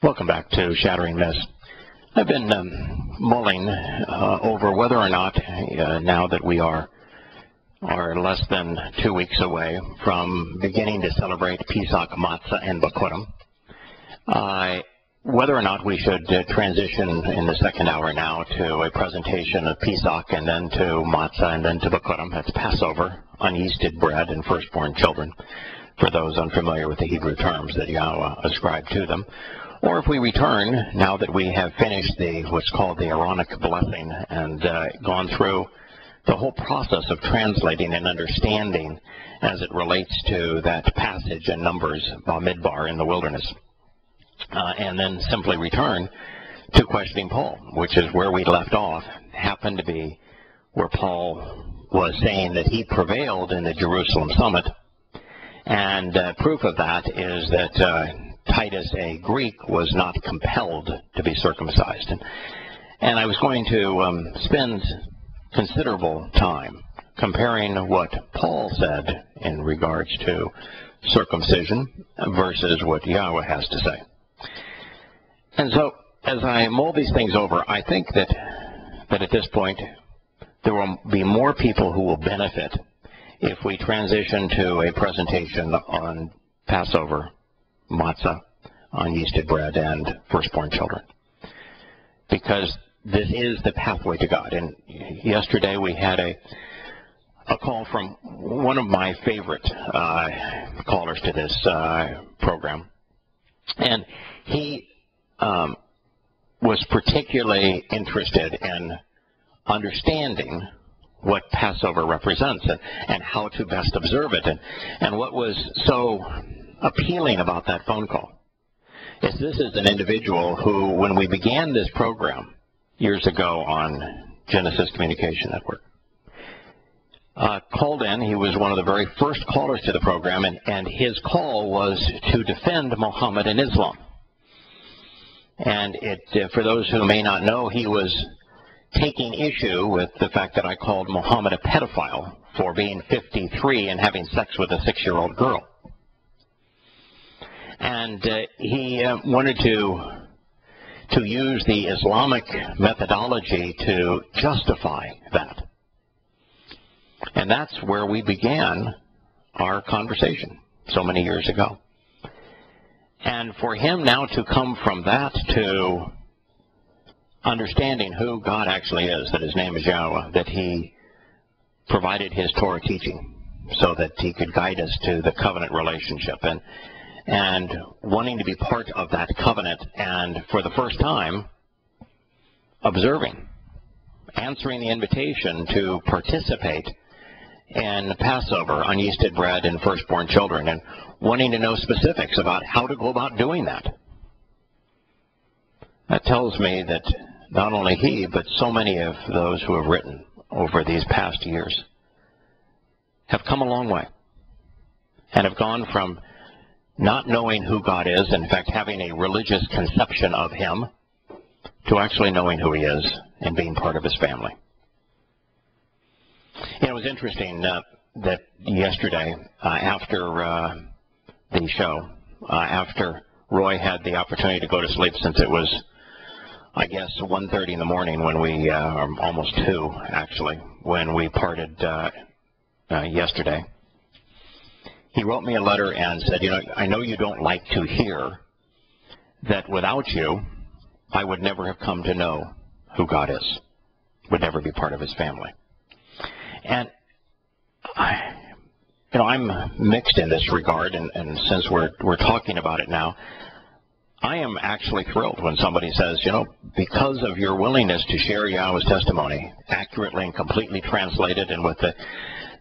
Welcome back to Shattering Myths. I've been mulling over whether or not, now that we are less than 2 weeks away from beginning to celebrate Pesach, Matzah, and Bakurim, whether or not we should transition in the second hour now to a presentation of Pesach and then to Matzah and then to Bakurim. That's Passover, unyeasted bread, and firstborn children, for those unfamiliar with the Hebrew terms that Yahowah ascribed to them. Or if we return, now that we have finished what's called the Aaronic blessing and gone through the whole process of translating and understanding as it relates to that passage in Numbers, Bamidbar in the wilderness, and then simply return to questioning Paul, which is where we left off, happened to be where Paul was saying that he prevailed in the Jerusalem summit. And proof of that is that Titus, a Greek, was not compelled to be circumcised. And I was going to spend considerable time comparing what Paul said in regards to circumcision versus what Yahowah has to say. And so, as I mull these things over, I think that at this point there will be more people who will benefit if we transition to a presentation on Passover, Matzah, unyeasted bread, and firstborn children, because this is the pathway to God. And yesterday we had a call from one of my favorite callers to this program, and he was particularly interested in understanding what Passover represents and how to best observe it. And what was so appealing about that phone call is this is an individual who, when we began this program years ago on Genesis Communication Network, called in. He was one of the very first callers to the program, and his call was to defend Muhammad and Islam. And for those who may not know, he was taking issue with the fact that I called Muhammad a pedophile for being 53 and having sex with a 6-year-old girl. And he wanted to use the Islamic methodology to justify that. And that's where we began our conversation so many years ago. And for him now to come from that to understanding who God actually is, that his name is Yahowah, that he provided his Torah teaching so that he could guide us to the covenant relationship, and wanting to be part of that covenant, and for the first time observing, answering the invitation to participate in Passover, unyeasted bread, and firstborn children, and wanting to know specifics about how to go about doing that. That tells me that not only he, but so many of those who have written over these past years have come a long way and have gone from not knowing who God is, in fact having a religious conception of him, to actually knowing who he is and being part of his family. It was interesting that yesterday, after the show, after Roy had the opportunity to go to sleep, since it was, I guess, 1:30 in the morning when we, almost 2 actually, when we parted yesterday, he wrote me a letter and said, I know you don't like to hear that without you, I would never have come to know who God is, would never be part of his family. And I'm mixed in this regard, and since we're talking about it now, I am actually thrilled when somebody says, because of your willingness to share Yahowah's testimony accurately and completely translated, and with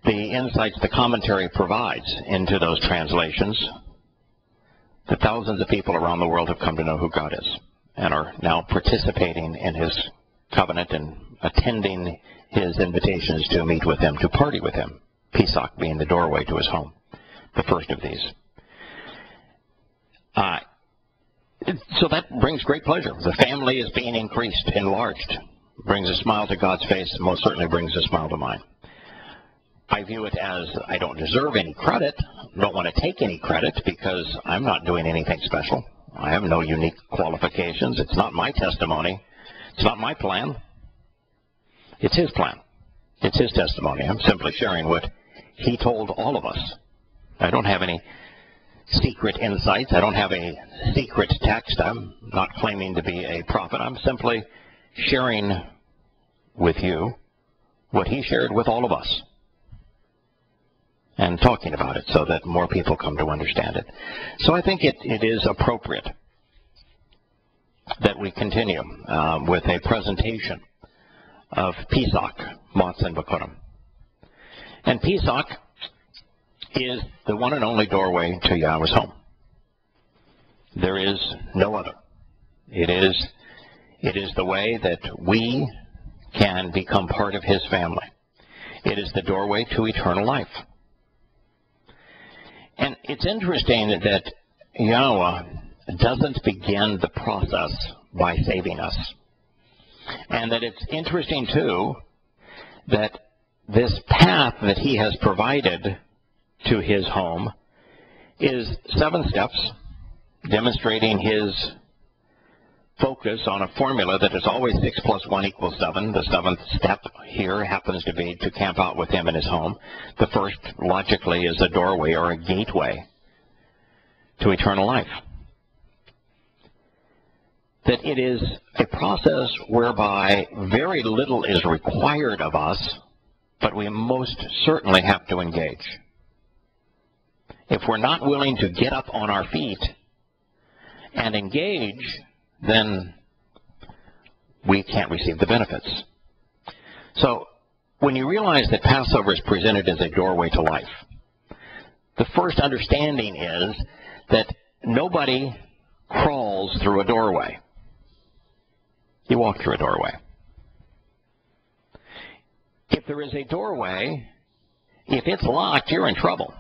the insights the commentary provides into those translations, that thousands of people around the world have come to know who God is and are now participating in his covenant and attending his invitations to meet with him, to party with him, Pesach being the doorway to his home, the first of these. So that brings great pleasure. The family is being increased, enlarged, brings a smile to God's face, and most certainly brings a smile to mine. I view it as I don't deserve any credit, don't want to take any credit, because I'm not doing anything special. I have no unique qualifications. It's not my testimony. It's not my plan. It's his plan. It's his testimony. I'm simply sharing what he told all of us. I don't have any secret insights. I don't have a secret text. I'm not claiming to be a prophet. I'm simply sharing with you what he shared with all of us and talking about it so that more people come to understand it. So I think it is appropriate that we continue with a presentation of Pesach, Matzah and Bikurim. And Pesach is the one and only doorway to Yahweh's home. There is no other. It is the way that we can become part of his family. It is the doorway to eternal life. And it's interesting that Yahowah doesn't begin the process by saving us. And that it's interesting, too, that this path that he has provided to his home is 7 steps, demonstrating his focus on a formula that is always 6 plus 1 equals 7. The 7th step here happens to be to camp out with him in his home. The first, logically, is a doorway or a gateway to eternal life. That it is a process whereby very little is required of us, but we most certainly have to engage. If we're not willing to get up on our feet and engage, then we can't receive the benefits. So when you realize that Passover is presented as a doorway to life, the first understanding is that nobody crawls through a doorway. You walk through a doorway. If there is a doorway, if it's locked, you're in trouble.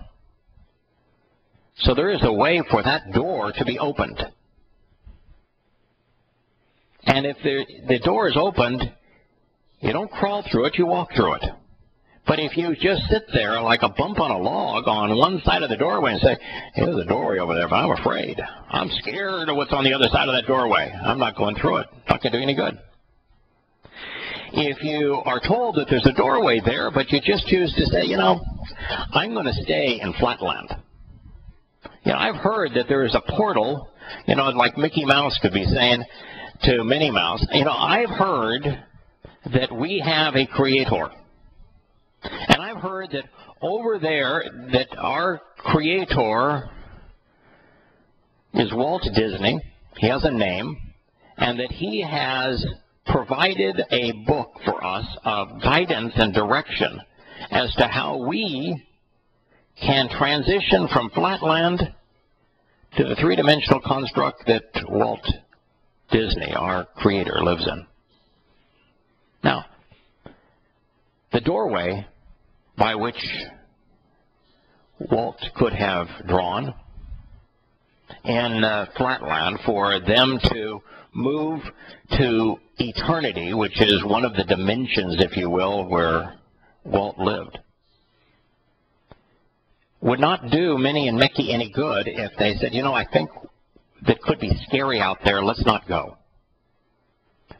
So there is a way for that door to be opened. And if the door is opened, you don't crawl through it, you walk through it. But if you just sit there like a bump on a log on one side of the doorway and say, hey, there's a doorway over there, but I'm afraid. I'm scared of what's on the other side of that doorway. I'm not going through it. Not going to do any good. If you are told that there's a doorway there, but you just choose to say, I'm going to stay in Flatland. I've heard that there is a portal, like Mickey Mouse could be saying to Minnie Mouse, I've heard that we have a creator. And I've heard that over there that our creator is Walt Disney. He has a name. And that he has provided a book for us of guidance and direction as to how we can transition from Flatland to the three-dimensional construct that Walt Disney, our creator, lives in. Now, the doorway by which Walt could have drawn in Flatland for them to move to eternity, which is one of the dimensions, if you will, where Walt lived, would not do Minnie and Mickey any good if they said, I think that could be scary out there, let's not go.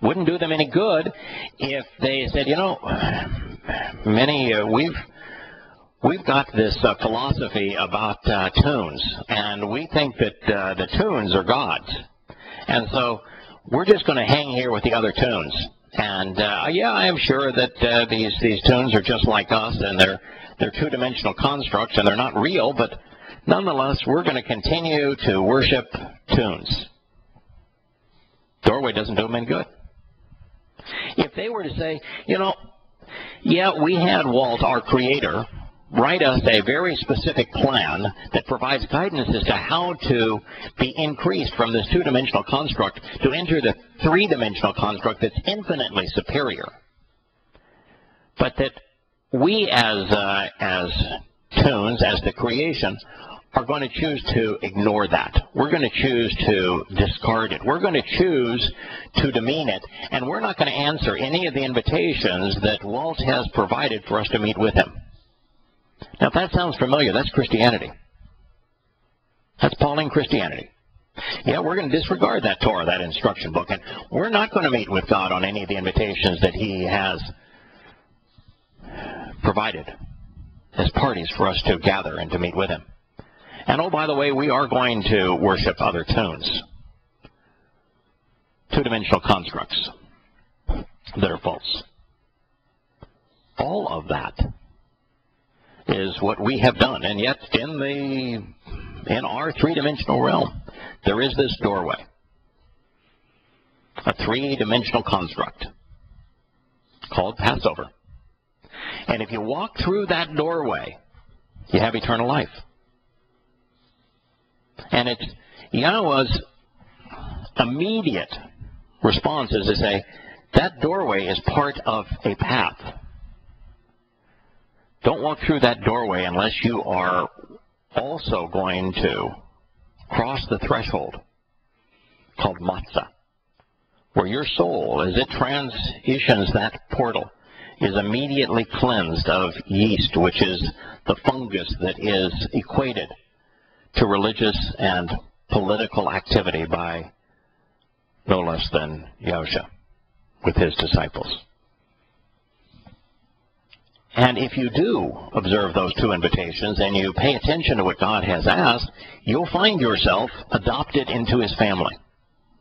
Wouldn't do them any good if they said, Minnie, we've got this philosophy about tunes, and we think that the tunes are gods. And so we're just going to hang here with the other tunes. And, yeah, I am sure that these tunes are just like us, and they're two-dimensional constructs, and they're not real, but nonetheless, we're going to continue to worship tunes. Doorway doesn't do them any good. If they were to say, yeah, we had Walt, our creator, write us a very specific plan that provides guidance as to how to be increased from this two-dimensional construct to enter the three-dimensional construct that's infinitely superior. But that we as tunes, as the creation, are going to choose to ignore that. We're going to choose to discard it. We're going to choose to demean it. And we're not going to answer any of the invitations that Walt has provided for us to meet with him. Now, if that sounds familiar, that's Christianity. That's Pauline Christianity. Yeah, we're going to disregard that Torah, that instruction book, and we're not going to meet with God on any of the invitations that he has provided as parties for us to gather and to meet with him. And oh, by the way, we are going to worship other tunes, two-dimensional constructs that are false. All of that is what we have done, and yet in our three-dimensional realm, there is this doorway, a three-dimensional construct called Passover. And if you walk through that doorway, you have eternal life. And it's Yahowah's immediate response is to say, that doorway is part of a path. Don't walk through that doorway unless you are also going to cross the threshold called matzah, where your soul, as it transitions that portal, is immediately cleansed of yeast, which is the fungus that is equated to religious and political activity by no less than Yahusha with his disciples. And if you do observe those two invitations and you pay attention to what God has asked, you'll find yourself adopted into his family,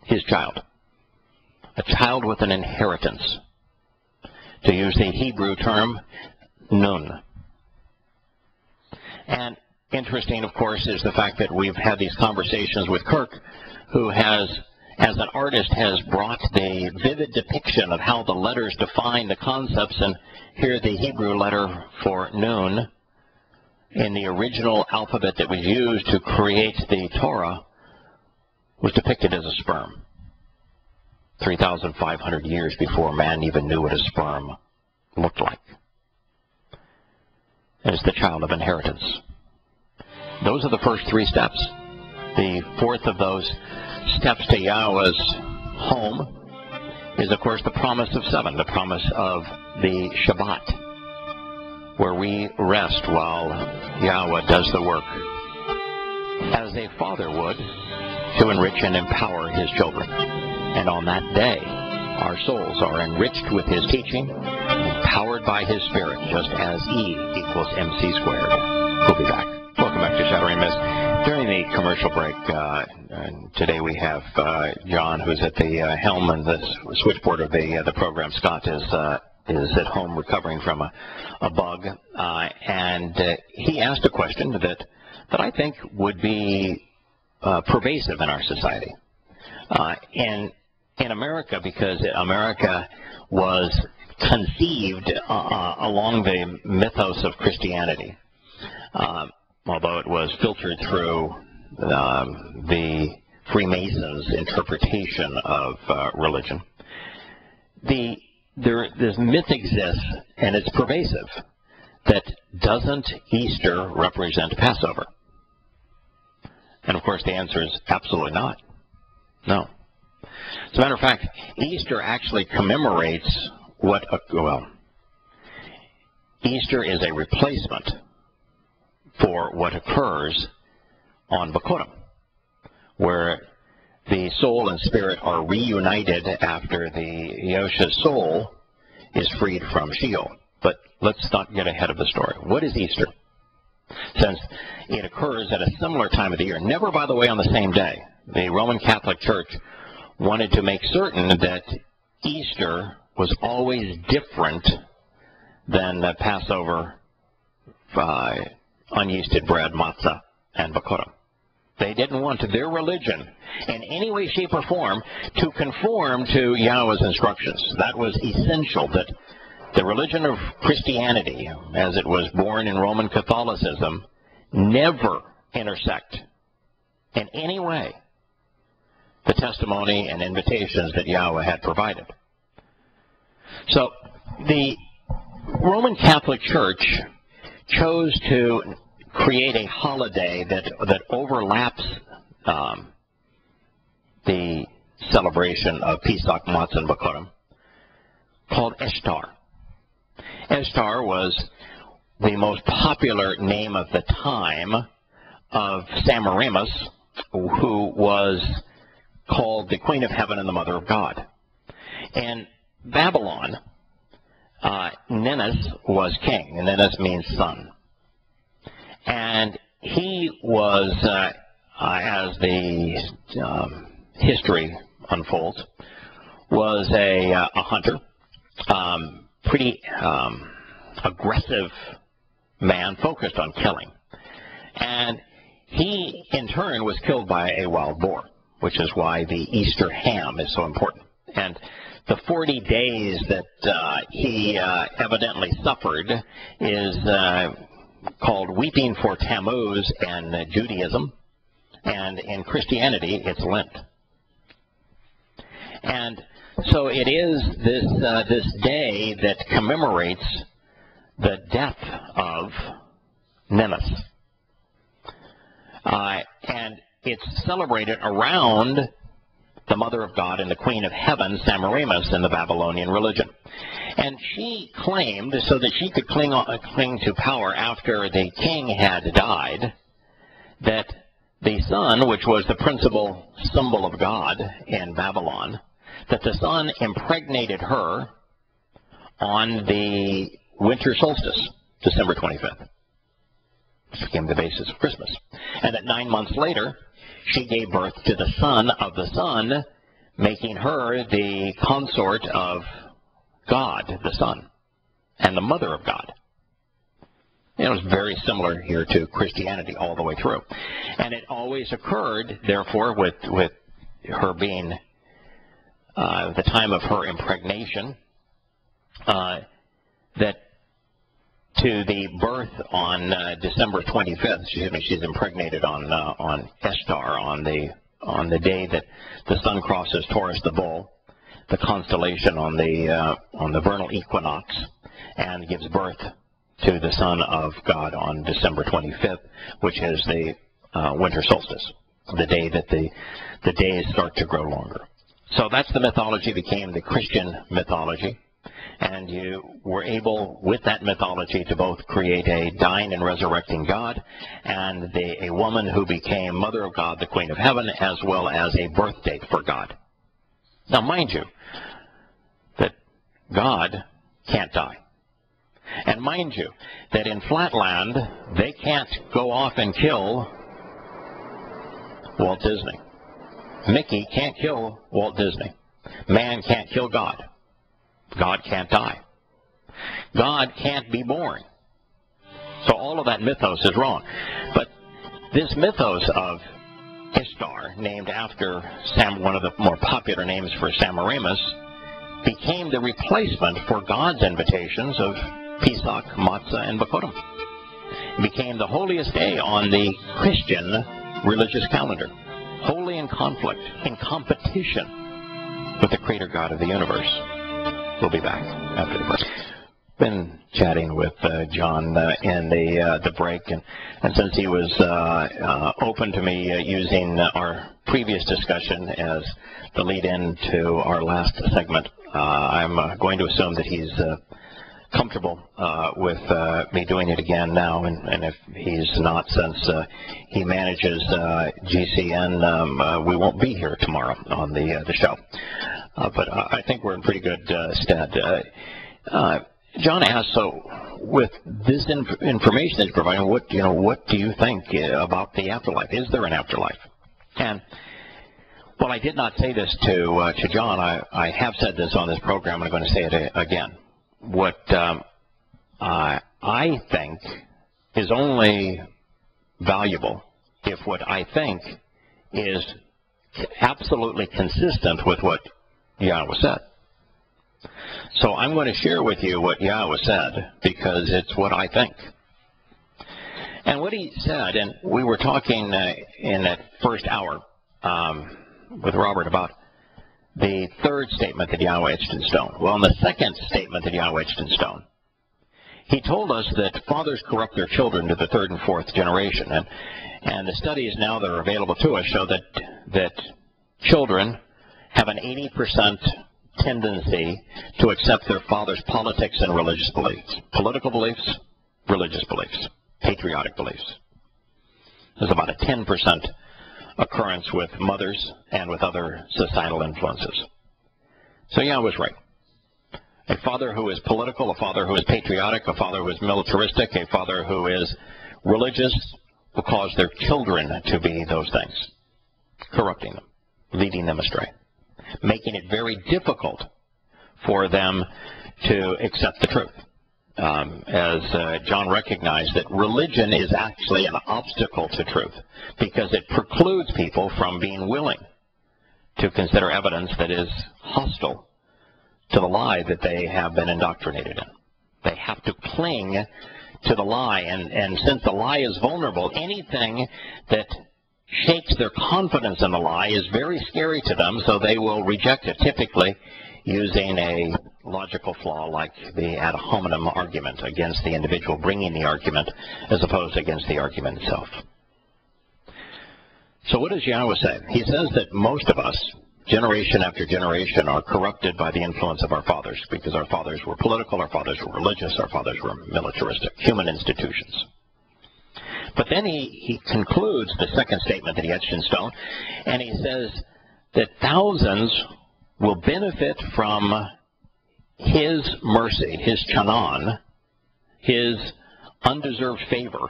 his child, a child with an inheritance. To use the Hebrew term, nun. And interesting, of course, is the fact that we've had these conversations with Kirk, who has, as an artist, has brought the vivid depiction of how the letters define the concepts, and here the Hebrew letter for nun in the original alphabet that was used to create the Torah was depicted as a sperm. 3,500 years before man even knew what a sperm looked like. It's the child of inheritance. Those are the first three steps. The fourth of those steps to Yahowah's home is, of course, the promise of 7, the promise of the Shabbat, where we rest while Yahowah does the work, as a father would, to enrich and empower his children. And on that day, our souls are enriched with his teaching, empowered by his Spirit, just as E equals MC squared. We'll be back. Welcome back to Shattering Myths. During the commercial break, today we have John, who's at the helm and the switchboard of the program. Scott is at home recovering from a bug, and he asked a question that I think would be pervasive in our society. In America, because America was conceived along the mythos of Christianity, although it was filtered through the Freemasons' interpretation of religion. This myth exists, and it's pervasive, that doesn't Easter represent Passover? And of course the answer is absolutely not. No. As a matter of fact, Easter actually commemorates Easter is a replacement for what occurs on Bikurim, where the soul and spirit are reunited after the Yahusha's soul is freed from Sheol. But let's not get ahead of the story. What is Easter? Since it occurs at a similar time of the year, never, by the way, on the same day. The Roman Catholic Church wanted to make certain that Easter was always different than the Passover, unyeasted bread, matzah, and Bikurim. They didn't want their religion in any way, shape, or form to conform to Yahowah's instructions. That was essential, that the religion of Christianity, as it was born in Roman Catholicism, never intersect in any way the testimony and invitations that Yahowah had provided. So the Roman Catholic Church chose to create a holiday that overlaps the celebration of Pesach, Matzah, and Bikurim, called Ishtar. Ishtar was the most popular name of the time of Semiramis, who was called the Queen of Heaven and the Mother of God. In Babylon, Ninus was king, and Ninus means son. And he was, as the history unfolds, was a hunter, pretty aggressive man focused on killing. And he, in turn, was killed by a wild boar, which is why the Easter ham is so important. And the 40 days that he evidently suffered is called Weeping for Tammuz in Judaism, and in Christianity, it's Lent. And so it is this day that commemorates the death of Ninus. And it's celebrated around the Mother of God and the Queen of Heaven, Semiramis, in the Babylonian religion. And she claimed, so that she could cling to power after the king had died, that the sun, which was the principal symbol of God in Babylon, that the sun impregnated her on the winter solstice, December 25th. This became the basis of Christmas. And that 9 months later, she gave birth to the son of the sun, making her the consort of God, the Son, and the Mother of God. It was very similar here to Christianity all the way through. And it always occurred, therefore, with her being the time of her impregnation, that to the birth on December 25th, she's impregnated on Ishtar, on the day that the sun crosses Taurus the bull, the constellation on the vernal equinox, and gives birth to the Son of God on December 25th, which is the winter solstice, the day that the days start to grow longer. So that's the mythology became the Christian mythology. And you were able, with that mythology, to both create a dying and resurrecting God and a woman who became Mother of God, the Queen of Heaven, as well as a birth date for God. Now, mind you, that God can't die. And mind you, that in Flatland, they can't go off and kill Walt Disney. Mickey can't kill Walt Disney. Man can't kill God. God can't die. God can't be born. So all of that mythos is wrong. But this mythos of Ishtar, named after one of the more popular names for Semiramis, became the replacement for God's invitations of Pesach, Matzah, and Bakodim. It became the holiest day on the Christian religious calendar, wholly in conflict, in competition with the Creator God of the universe. We'll be back after the break. Been chatting with John in the break, and since he was open to me using our previous discussion as the lead-in to our last segment, I'm going to assume that he's comfortable with me doing it again now, and if he's not, since he manages GCN, we won't be here tomorrow on the show. But I think we're in pretty good stead. John asked, so with this information that you're providing, what do you think about the afterlife? Is there an afterlife? And well, I did not say this to John. I have said this on this program, and I'm going to say it again. What I think is only valuable if what I think is absolutely consistent with what Yahowah said. So I'm going to share with you what Yahowah said because it's what I think. And what he said, and we were talking in that first hour with Robert about the third statement that Yahowah etched in stone. Well, in the second statement that Yahowah etched in stone, he told us that fathers corrupt their children to the third and fourth generation. And the studies now that are available to us show that children have an 80% tendency to accept their father's politics and religious beliefs. Political beliefs, religious beliefs, patriotic beliefs. There's about a 10% occurrence with mothers and with other societal influences. So Yahowah was right. A father who is political, a father who is patriotic, a father who is militaristic, a father who is religious will cause their children to be those things, corrupting them, leading them astray, making it very difficult for them to accept the truth. As John recognized, that religion is actually an obstacle to truth because it precludes people from being willing to consider evidence that is hostile to the lie that they have been indoctrinated in. They have to cling to the lie, and since the lie is vulnerable, anything that shakes their confidence in the lie is very scary to them, so they will reject it, typically using a logical flaw like the ad hominem argument against the individual bringing the argument as opposed to against the argument itself. So what does Yahowah say? He says that most of us, generation after generation, are corrupted by the influence of our fathers, because our fathers were political, our fathers were religious, our fathers were militaristic, human institutions. But then he concludes the second statement that he etched in stone, and he says that thousands will benefit from his mercy, his chanan, his undeserved favor,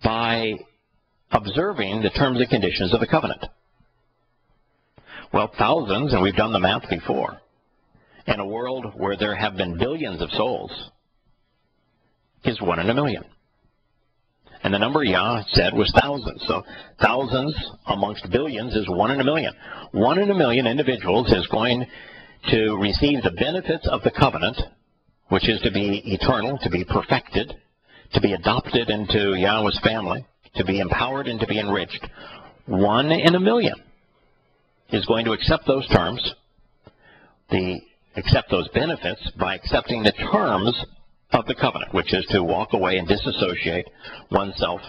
by observing the terms and conditions of the covenant. Well, thousands, and we've done the math before, in a world where there have been billions of souls, is 1 in a million. And the number Yah said was thousands. So thousands amongst billions is 1 in a million. 1 in a million individuals is going to receive the benefits of the covenant, which is to be eternal, to be perfected, to be adopted into Yahweh's family, to be empowered and to be enriched. 1 in a million is going to accept those terms, accept those benefits by accepting the terms of the covenant, which is to walk away and disassociate oneself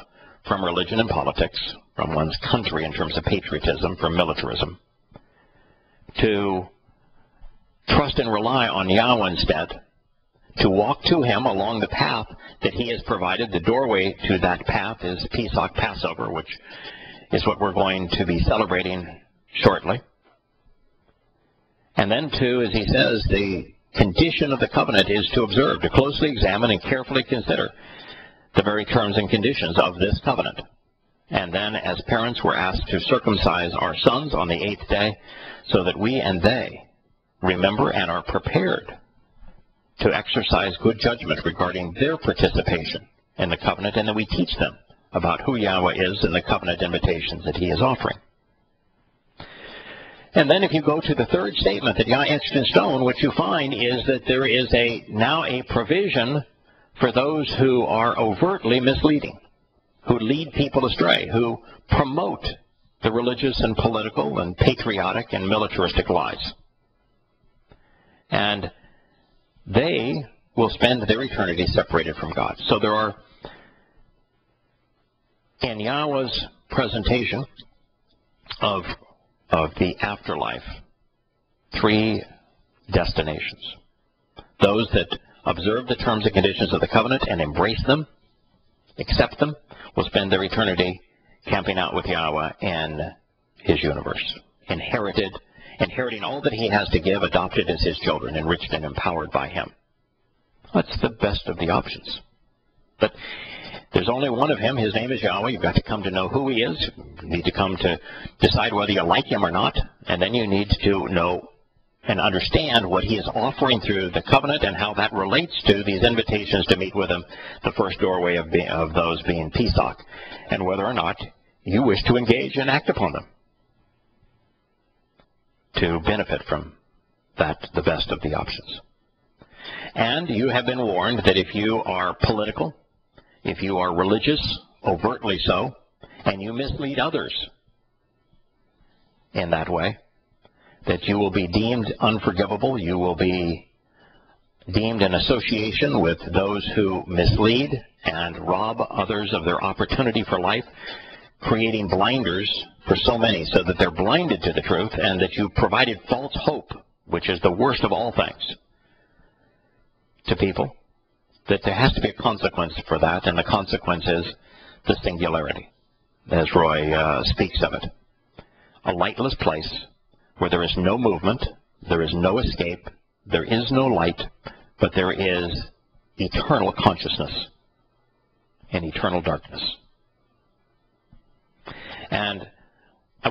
from religion and politics, from one's country in terms of patriotism, from militarism, to trust and rely on Yahowah instead, to walk to him along the path that he has provided. The doorway to that path is Pesach, Passover, which is what we're going to be celebrating shortly. And then, too, as he says, the condition of the covenant is to observe, to closely examine and carefully consider the very terms and conditions of this covenant. And then, as parents, we're asked to circumcise our sons on the 8th day so that we and they remember and are prepared to exercise good judgment regarding their participation in the covenant, and that we teach them about who Yahowah is and the covenant invitations that he is offering. And then if you go to the third statement that Yah etched in stone, what you find is that there is now a provision for those who are overtly misleading, who lead people astray, who promote the religious and political and patriotic and militaristic lies. And they will spend their eternity separated from God. So there are, in Yahowah's presentation of the afterlife, 3 destinations. Those that observe the terms and conditions of the covenant and embrace them, accept them, will spend their eternity camping out with Yahowah in his universe, inheriting all that he has to give, adopted as his children, enriched and empowered by him. That's the best of the options. But there's only one of him. His name is Yahowah. You've got to come to know who he is. You need to come to decide whether you like him or not. And then you need to know and understand what he is offering through the covenant and how that relates to these invitations to meet with him, the first doorway of those being Pesach, and whether or not you wish to engage and act upon them to benefit from that, the best of the options. And you have been warned that if you are political, if you are religious, overtly so, and you mislead others in that way, that you will be deemed unforgivable, you will be deemed in association with those who mislead and rob others of their opportunity for life, creating blinders for so many so that they're blinded to the truth, and that you provided false hope, which is the worst of all things, to people, that there has to be a consequence for that, and the consequence is the singularity. as Roy speaks of it. A lightless place where there is no movement, there is no escape, there is no light, but there is eternal consciousness and eternal darkness. And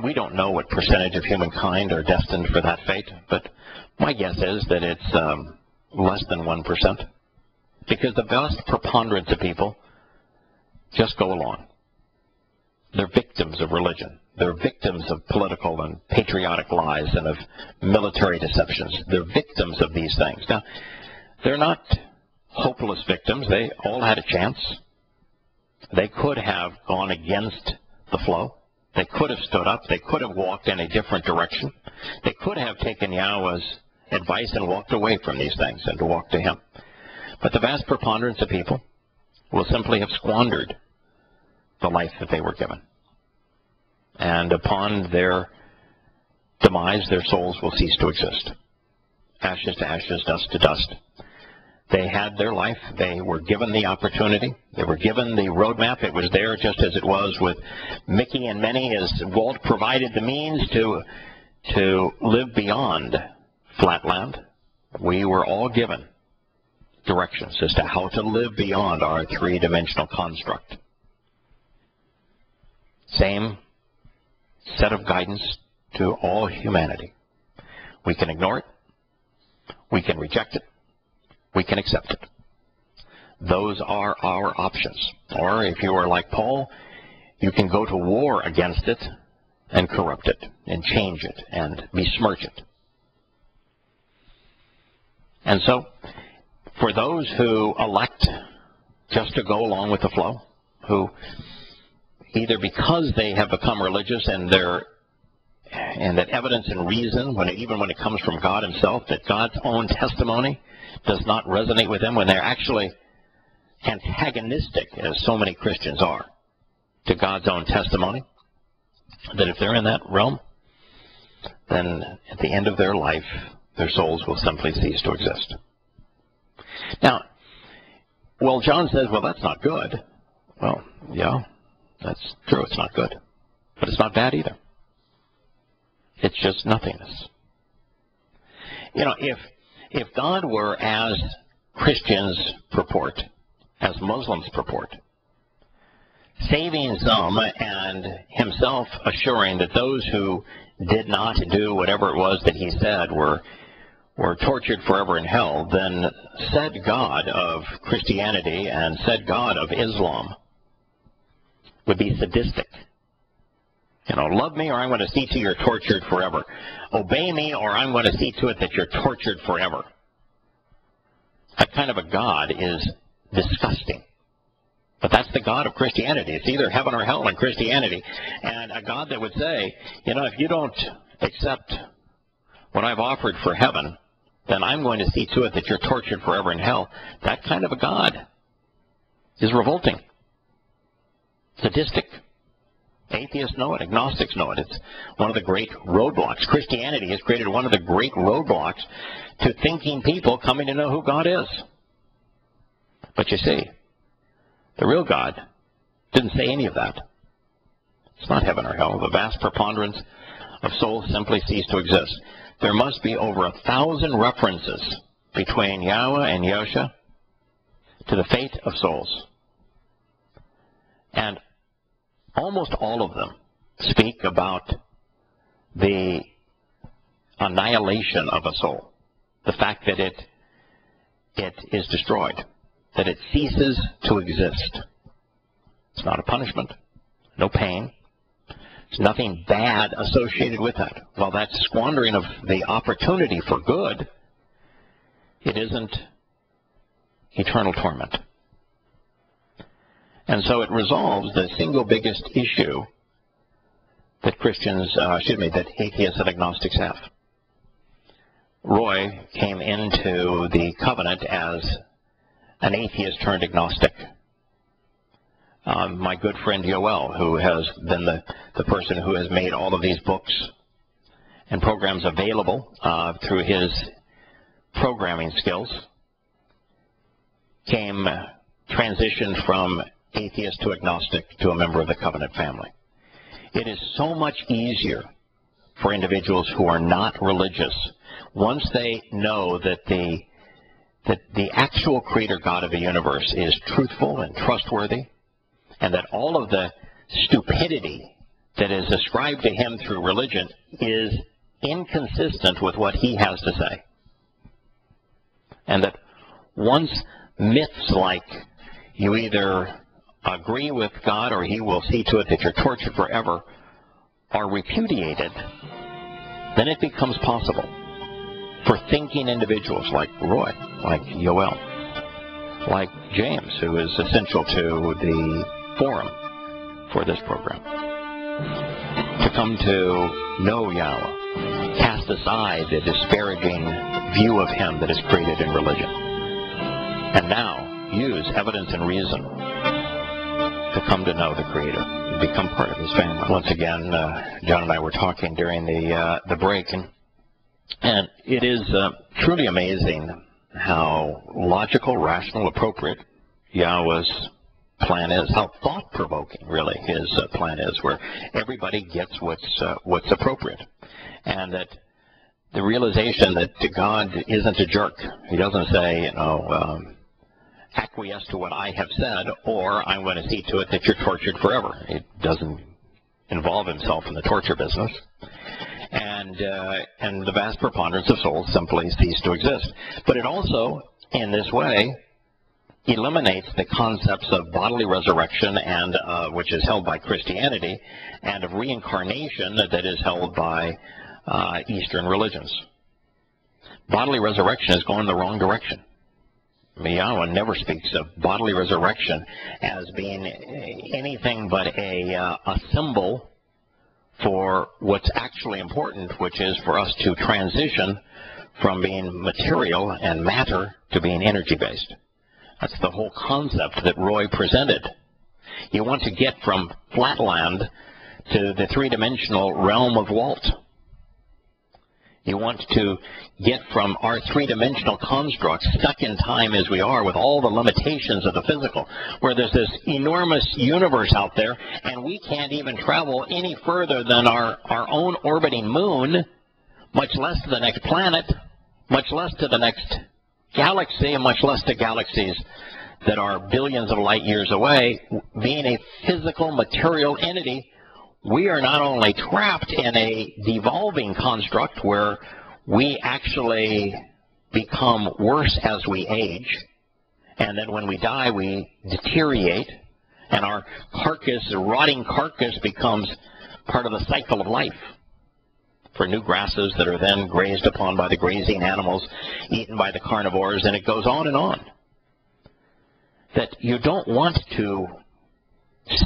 we don't know what percentage of humankind are destined for that fate, but my guess is that it's less than 1%, because the vast preponderance of people just go along. They're victims of religion. They're victims of political and patriotic lies and of military deceptions. They're victims of these things. Now, they're not hopeless victims. They all had a chance. They could have gone against the flow. They could have stood up. They could have walked in a different direction. They could have taken Yahowah's advice and walked away from these things and to walk to Him. But the vast preponderance of people will simply have squandered the life that they were given. And upon their demise, their souls will cease to exist. Ashes to ashes, dust to dust. They had their life. They were given the opportunity. They were given the roadmap. It was there just as it was with Mickey and Minnie, as Walt provided the means to live beyond flatland. We were all given directions as to how to live beyond our three-dimensional construct. Same set of guidance to all humanity. We can ignore it. We can reject it. We can accept it. Those are our options. Or if you are like Paul, you can go to war against it and corrupt it and change it and besmirch it. And so, for those who elect just to go along with the flow, who either because they have become religious and that evidence and reason, even when it comes from God Himself, that God's own testimony does not resonate with them, when they're actually antagonistic, as so many Christians are, to God's own testimony, that if they're in that realm, then at the end of their life, their souls will simply cease to exist. Now, well, John says, well, that's not good. Well, yeah, that's true, it's not good. But it's not bad either. It's just nothingness. You know, if God were as Christians purport, as Muslims purport, saving some and Himself assuring that those who did not do whatever it was that He said were tortured forever in hell, then said God of Christianity and said God of Islam would be sadistic. You know, love me or I'm going to see to you're tortured forever. Obey me or I'm going to see to it that you're tortured forever. That kind of a God is disgusting. But that's the God of Christianity. It's either heaven or hell in Christianity. And a God that would say, you know, if you don't accept what I've offered for heaven, then I'm going to see to it that you're tortured forever in hell. That kind of a God is revolting, sadistic. Atheists know it. Agnostics know it. It's one of the great roadblocks. Christianity has created one of the great roadblocks to thinking people coming to know who God is. But you see, the real God didn't say any of that. It's not heaven or hell. The vast preponderance of souls simply cease to exist. There must be over 1,000 references between Yahowah and Yosha to the fate of souls. And almost all of them speak about the annihilation of a soul, the fact that it is destroyed, that it ceases to exist. It's not a punishment, no pain. There's nothing bad associated with that. While that's squandering of the opportunity for good, it isn't eternal torment. And so it resolves the single biggest issue that that atheists and agnostics have. Roy came into the covenant as an atheist turned agnostic. My good friend Yoel, who has been the person who has made all of these books and programs available through his programming skills, transitioned from atheist to agnostic to a member of the covenant family. It is so much easier for individuals who are not religious, once they know that the actual creator God of the universe is truthful and trustworthy, and that all of the stupidity that is ascribed to him through religion is inconsistent with what he has to say. And that once myths like you either agree with God or he will see to it that you're tortured forever are repudiated, then it becomes possible for thinking individuals like Roy, like Yoel, like James, who is essential to the forum for this program, to come to know Yahowah, cast aside the disparaging view of him that is created in religion, and now use evidence and reason to come to know the Creator and become part of his family. Once again, John and I were talking during the break, and it is truly amazing how logical, rational, appropriate Yahowah's plan is, how thought-provoking, really, his plan is, where everybody gets what's appropriate, and that the realization that God isn't a jerk. He doesn't say, acquiesce to what I have said, or I'm going to see to it that you're tortured forever. It doesn't involve himself in the torture business. And the vast preponderance of souls simply cease to exist. But it also, in this way, eliminates the concepts of bodily resurrection, and which is held by Christianity, and of reincarnation that is held by Eastern religions. Bodily resurrection is going the wrong direction. Yahowah never speaks of bodily resurrection as being anything but a symbol for what's actually important, which is for us to transition from being material and matter to being energy-based. That's the whole concept that Roy presented. You want to get from flatland to the three-dimensional realm of Walt. You want to get from our three-dimensional constructs, stuck in time as we are with all the limitations of the physical, where there's this enormous universe out there, and we can't even travel any further than our own orbiting moon, much less to the next planet, much less to the next galaxy, and much less to galaxies that are billions of light years away. Being a physical, material entity, we are not only trapped in a devolving construct where we actually become worse as we age, and then when we die we deteriorate, and our carcass, the rotting carcass, becomes part of the cycle of life for new grasses that are then grazed upon by the grazing animals, eaten by the carnivores, and it goes on and on. That you don't want to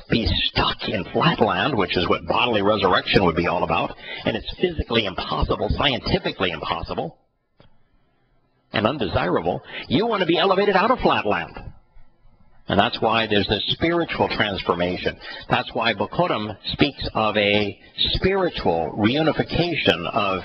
be stuck in flatland, which is what bodily resurrection would be all about, and it's physically impossible, scientifically impossible, and undesirable. You want to be elevated out of flatland. And that's why there's this spiritual transformation. That's why Bokorim speaks of a spiritual reunification of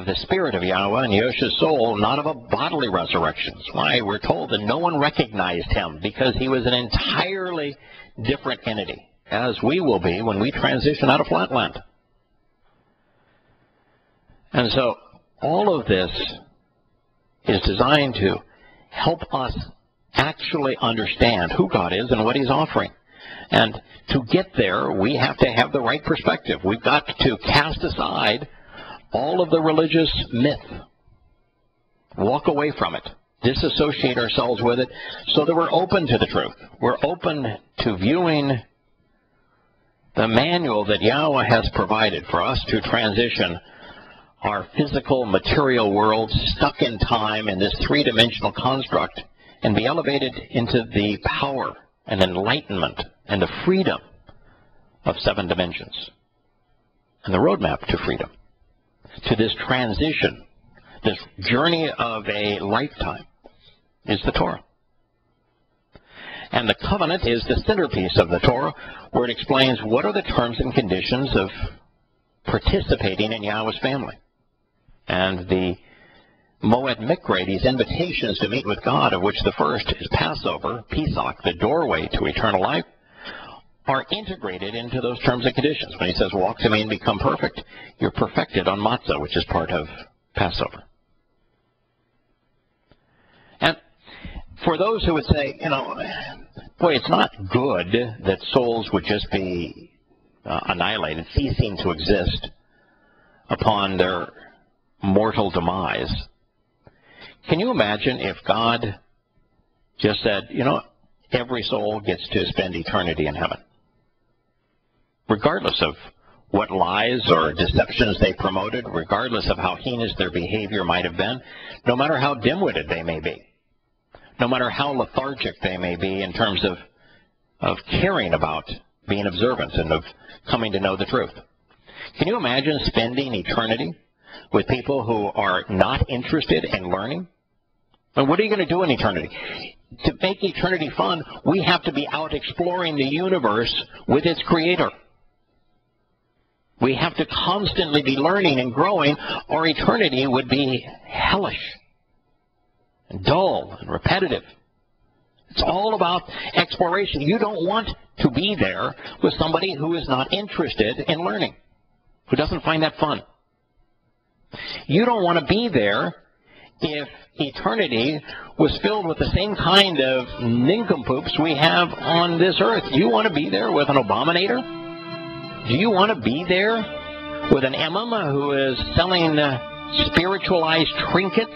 the spirit of Yahowah and Yosha's soul, not of a bodily resurrection. That's why we're told that no one recognized him, because he was an entirely different entity, as we will be when we transition out of flatland. And so all of this is designed to help us actually understand who God is and what he's offering. And to get there, we have to have the right perspective. We've got to cast aside all of the religious myth, walk away from it, disassociate ourselves with it, so that we're open to the truth. We're open to viewing the manual that Yahowah has provided for us to transition our physical, material world, stuck in time in this three-dimensional construct, and be elevated into the power and enlightenment and the freedom of 7 dimensions, and the roadmap to freedom, to this transition, this journey of a lifetime, is the Torah. And the covenant is the centerpiece of the Torah, where it explains what are the terms and conditions of participating in Yahowah's family. And the Moed Mikra, these invitations to meet with God, of which the first is Passover, Pesach, the doorway to eternal life, are integrated into those terms and conditions. When he says, walk to me and become perfect, you're perfected on matzah, which is part of Passover. And for those who would say, boy, it's not good that souls would just be annihilated, ceasing to exist upon their mortal demise. Can you imagine if God just said, every soul gets to spend eternity in heaven, regardless of what lies or deceptions they promoted, regardless of how heinous their behavior might have been, no matter how dim-witted they may be, no matter how lethargic they may be in terms of caring about being observant and of coming to know the truth. Can you imagine spending eternity with people who are not interested in learning? And what are you going to do in eternity? To make eternity fun, we have to be out exploring the universe with its creator. We have to constantly be learning and growing, or eternity would be hellish and dull and repetitive. It's all about exploration. You don't want to be there with somebody who is not interested in learning, who doesn't find that fun. You don't want to be there if eternity was filled with the same kind of nincompoops we have on this earth. Do you want to be there with an abominator? Do you want to be there with an imam who is selling spiritualized trinkets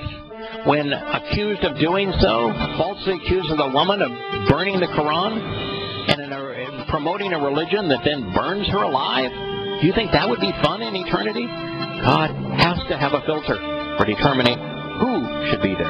when accused of doing so, falsely accuses a woman of burning the Quran and promoting a religion that then burns her alive? Do you think that would be fun in eternity? God has to have a filter for determining who should be there.